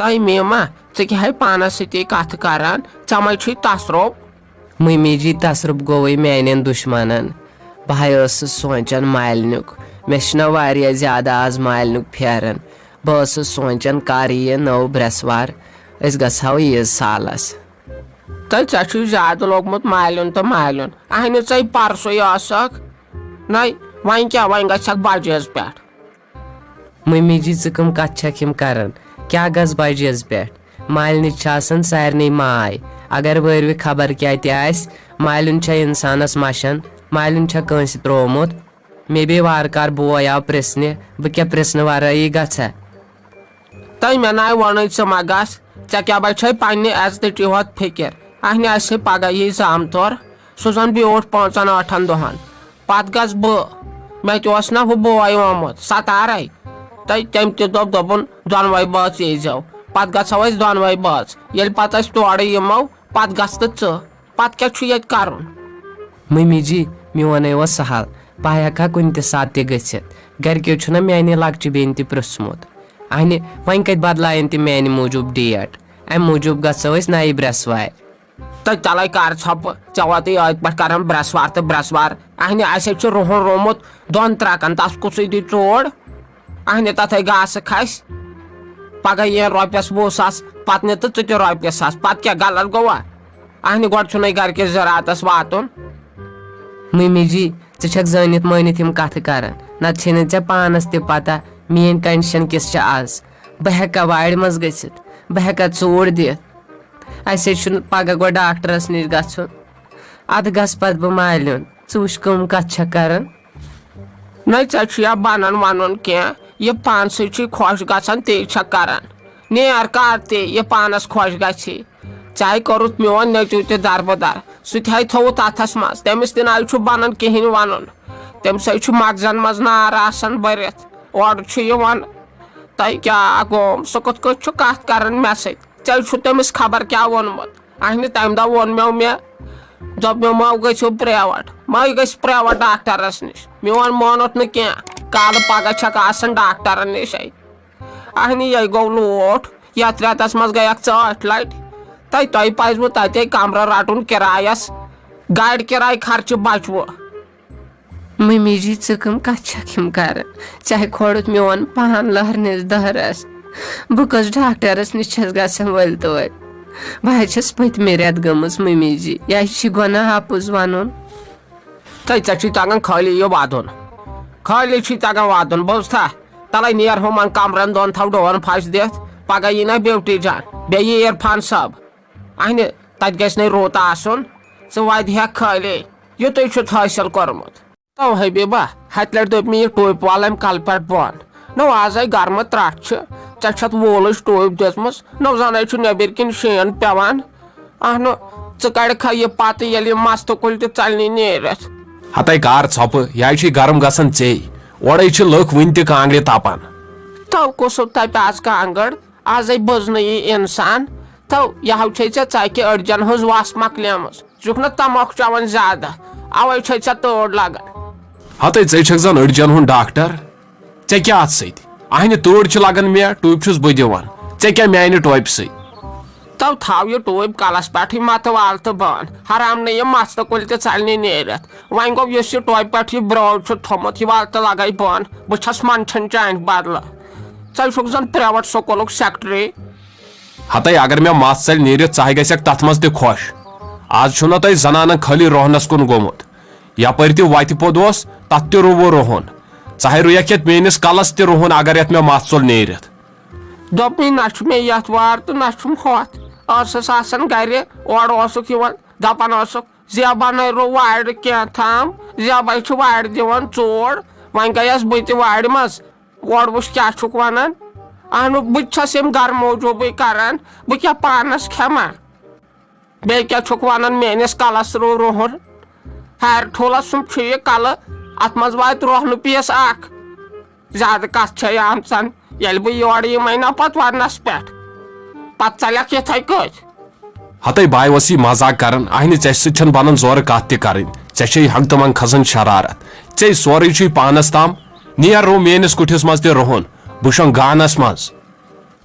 تۄہہِ میما ژٕ کیٛاہ پانس سۭتی کتھ کران ژےٚ مے چھُے تصرُب ممی جی تصرُب گوٚوٕے میانٮ۪ن دُشمنن بہٕ ٲسٕس سونٛچان مالنیُک مےٚ چھُنہ واریاہ زیادٕ آز مالنیُک پھیران بہٕ ٲسٕس سونٛچان کر یِیہِ نٔو برٛٮ۪سوار أسۍ گژھہو عیٖز سالس تہٕ ژےٚ چھُے زیادٕ لوگمُت مالیُن تہٕ مالیُن اہنہِ ژے پرسُے ٲسکھ نَے وۄنۍ کیٛاہ وۄنۍ گژھکھ بجہِ پٮ۪ٹھ ممی جی ژٕ کٕم کتھ چھکھ یِم کران کیٛاہ گژھ بجہِ عیٖز پٮ۪ٹھ مالنہِ چھِ آسان سارنٕے ماے اگر وٲروِ خبر کیٛاہ تہِ آسہِ مالِیُن چھا اِنسانس مشان مالِیُن چھا کٲنٛسہِ تروومُت مےٚ بیٚیہِ وارٕ کار بوے آو پرژھنہِ بہٕ کیٛاہ پرژھنہٕ ورٲیی گژھا تٔمۍ مےٚ ناے ووٚنُے ژٕ ما گژھ ژےٚ کیٛاہ بچے پننہِ عزتٕچی ہوت فِکر اہنہِ آسہِ پگہہ یی زامتور سُہ زن بیوٗٹھ 5-8 دۄہن پتہٕ گژھ بہٕ مےٚ تہِ اوس نہ ہُہ بوے آمُت ستارے تہٕ تٔمۍ تہِ دوٚپ دوٚپُن دۄنوے بٲژ ییٖزیو پتہٕ گژھو أسۍ دۄنوے بٲژ ییٚلہِ پتہٕ أسۍ تورٕ یِمو پتہٕ گژھ تہٕ ژٕ پتہٕ کیٛاہ چھُ ییٚتہِ کرُن ممی جی میونٕے اوس سہل بہٕ ہٮ۪کہٕ ہا کُنہِ تہِ ساتہٕ تہِ گٔژھِتھ گرِکیو چھُنہ میانہِ لۄکچہِ بیٚنہِ تہِ پرژھمُت اہنہِ وۄنۍ کتہِ بدلاین تہِ میانہِ موٗجوٗب ڈیٹ امہِ موٗجوٗب گژھو أسۍ نَیہِ برٛٮ۪سوارِ تہٕ تَلے کر ژھۄپہٕ ژےٚ واتٕے ٲدۍ پٮ۪ٹھ کران برٛٮ۪سوار تہٕ برٛٮ۪سوار اہنہِ اَسے چھُ رُہُن رومُت 2 ترٛکن تس کُسُے دی ژوڑ اہنہِ تتھے گاسہٕ کھسہِ پگہہ یِن رۄپیس 20,000 پتہٕ نہِ تہٕ ژٕ تہِ رۄپیہِ 1,000 پتہٕ کیٛاہ غلط گوٚوا اہنہِ گۄڈٕ چھُنَے گرِکِس زِراتس واتُن ممی جی ژٕ چھکھ زٲنِتھ مٲنِتھ یِم کتھٕ کران نتہٕ چھےٚ ژےٚ پانس تہِ پتہ میٲنۍ کنڈِشن کِژھ چھِ آز بہٕ ہٮ۪کا وارِ منٛز گٔژھِتھ بہٕ ہٮ۪کا ژوٗر دِتھ اسے چھُنہٕ پگہہ گۄڈٕ ڈاکٹرس نِش گژھُن ادٕ گژھ پتہٕ بہٕ مالِیُن ژٕ وٕچھ کٕم کتھ چھکھ کران نَے ژےٚ چھُ یا بنان ونُن کینٛہہ یہِ پانسٕے چھُے خۄش گژھان تی چھکھ کران نیر کر تہِ یہِ پانس خۄش گژھی ژےٚ کوٚرُتھ میون نیٚچوٗ تہِ دربٕدر سُہ تہِ ہے تھوٚوُتھ اتھس منٛز تٔمِس تہِ نَے چھُ بنان کِہینۍ ونُن تٔمِسے چھُ مغزن منٛز نار آسان بٔرِتھ اورٕ چھُ یِوان تۄہہِ کیٛاہ گوٚوُم سُہ کِتھ کٲٹھۍ چھُ کتھ کران مےٚ سۭتۍ ژےٚ چھُ تٔمِس خبر کیٛاہ ووٚنمُت اہنہِ تمہِ دۄہ ووٚن مےٚ دوٚپ مو گٔژھِو پریویٹ مے گٔژھۍ پریویٹ ڈاکٹرس نِش میون مونُتھ نہٕ کینٛہہ کالہٕ پگہہ چھکھ آسان ڈاکٹرن نِشے اہنہِ یے گوٚو لوٗٹھ یتھ رٮ۪تس منٛز گٔیکھ 8 لٹہِ تۄہہِ پزوٕ تتے کمرٕ رٹُن کرایس گاڑِ کِراے خرچہٕ بچوٕ ممی جی ژٕ کٕم کتھ چھکھ یِم کران ژےٚ کھولُتھ میون پان لہرنِس دہرس بہٕ کۄس ڈاکٹرس نِش چھس گژھان ؤلۍ توتہِ بہٕ حظ چھس پٔتمہِ رٮ۪تہٕ گٔمٕژ ممی جی یہِ چھِ گۄناہ اپُز ونُن ژےٚ چھُے تگان خٲلی یہِ ودُن خٲلی چھُے تگان ودُن بوٗزتھا تلے نیر ہُمن کمرن 2 تھاو ڈوٗن پھش دِتھ پگہہ یی نا بیوٹی جان بیٚیہِ یی عرفان صٲب اہنہِ تتہِ گژھِ نہٕ رُت آسُن ژٕ واتہِ ہٮ۪کھ خٲلی یُتُے چھُتھ حٲصِل کوٚرمُت تو حبیبہ ہتہِ لٹہِ دوٚپ مےٚ یہِ ٹوٗپۍ وال امہِ کلہٕ پٮ۪ٹھ بۄن نو آزے گرمہٕ ترٹھ چھِ ژےٚ چھتھ ووٗلٕچ ٹوٗپۍ دِژمٕژ نو زنے چھُ نیبٕرۍ کِنۍ شیٖن پیوان اہنُ ژٕ کڑکھا یہِ پتہٕ ییٚلہِ یہِ مستہٕ کُلۍ تہِ ژلنہِ نیٖرِتھ ہتے کار ژھۄپہٕ یہِ چھُے گرم گژھان ژے اورے چھِ لُکھ وُنہِ تہِ کانگرِ تپان تو کُسُب تپہِ آز کانگٕر آزے بٔزنہٕ یی انسان تو یہو چھے ژےٚ ژکہِ أڈجن ہٕنٛز وس مۄکلیمٕژ چھُکھ نہ تماکھ چٮ۪وان زیادٕ اوے چھے ژےٚ تۭر لگان ہتے ژے چھکھ زن أڈجن ہُنٛد ڈاکٹر ژےٚ کیٛاہ اتھ سۭتۍ اہنہِ تۭر چھِ لگان مےٚ ٹوٗپۍ چھُس بہٕ دِوان ژےٚ کیٛاہ میانہِ ٹوپہِ سۭتۍ تو تھاو یہِ ٹوٗپۍ کلس پٮ۪ٹھٕے متہٕ وال تہٕ بنٛد حرام نہٕ یہِ مستہٕ کُلۍ تہِ ژلنہِ نیٖرِتھ وۄنۍ گوٚو یُس یہِ ٹوپہِ پٮ۪ٹھ یہِ برٛوڈ چھُ تھوٚمُت یہِ وال تہٕ لگے بنٛد بہٕ چھس منٛچھان چانہِ بدلہٕ ژٕ چھُکھ زن پریویٹ سکوٗلُک سیکٹری ہتے اگر مےٚ مس ژلہِ نیٖرِتھ ژٕ گژھکھ تتھ منٛز تہِ خۄش آز چھُنہ تۄہہِ زنانن خٲلی روہنس کُن گوٚمُت یپٲرۍ تہِ وتہِ پوٚد اوس تتھ تہِ روٗوٕ روہن ژٕ رُیکھ یتھ میٲنِس کلس تہِ روہن اگر یتھ مےٚ مس ژوٚل نیٖرِتھ دوٚپمے نہ چھُ مےٚ یتھ وار تہٕ نہ چھُم ہوٚتھ ٲسٕس آسان گرِ اورٕ اوسُکھ یِوان دپان اوسُکھ زیبانٕے رو وارِ کینٛہہ زیبے چھُ وارِ دِوان ژوڑ وۄنۍ گٔیس بہٕ تہِ وارِ منٛز اورٕ وٕچھ کیٛاہ چھُکھ ونان اہنُ بہٕ تہِ چھس یِم گرٕ موٗجوٗبٕے کران بہٕ کیٛاہ پانس کھٮ۪ما بیٚیہِ کیٛاہ چھُکھ ونان میٲنِس کلس رو روہن ہارِ ٹھوٗلس سُم چھُ یہِ کلہٕ اتھ منٛز واتہِ روہنہٕ پیٖس اکھ زیادٕ کتھ چھے آمژن ییٚلہِ بہٕ یورٕ یِمے نا پتہٕ وننس پٮ۪ٹھ پتہٕ ژلکھ یِتھے کٔٹھۍ ہتے باے اوس یہِ مزاق کران اہنہِ ژےٚ سۭتۍ چھنہٕ بنان زورٕ کتھ تہِ کرٕنۍ ژےٚ چھے حق تِمن کھسان شرارت ژے سورُے چھُے پانس تام نیر رو میٲنِس کُٹھِس منٛز تہِ روہن بہٕ شۄنٛگ گانس منٛز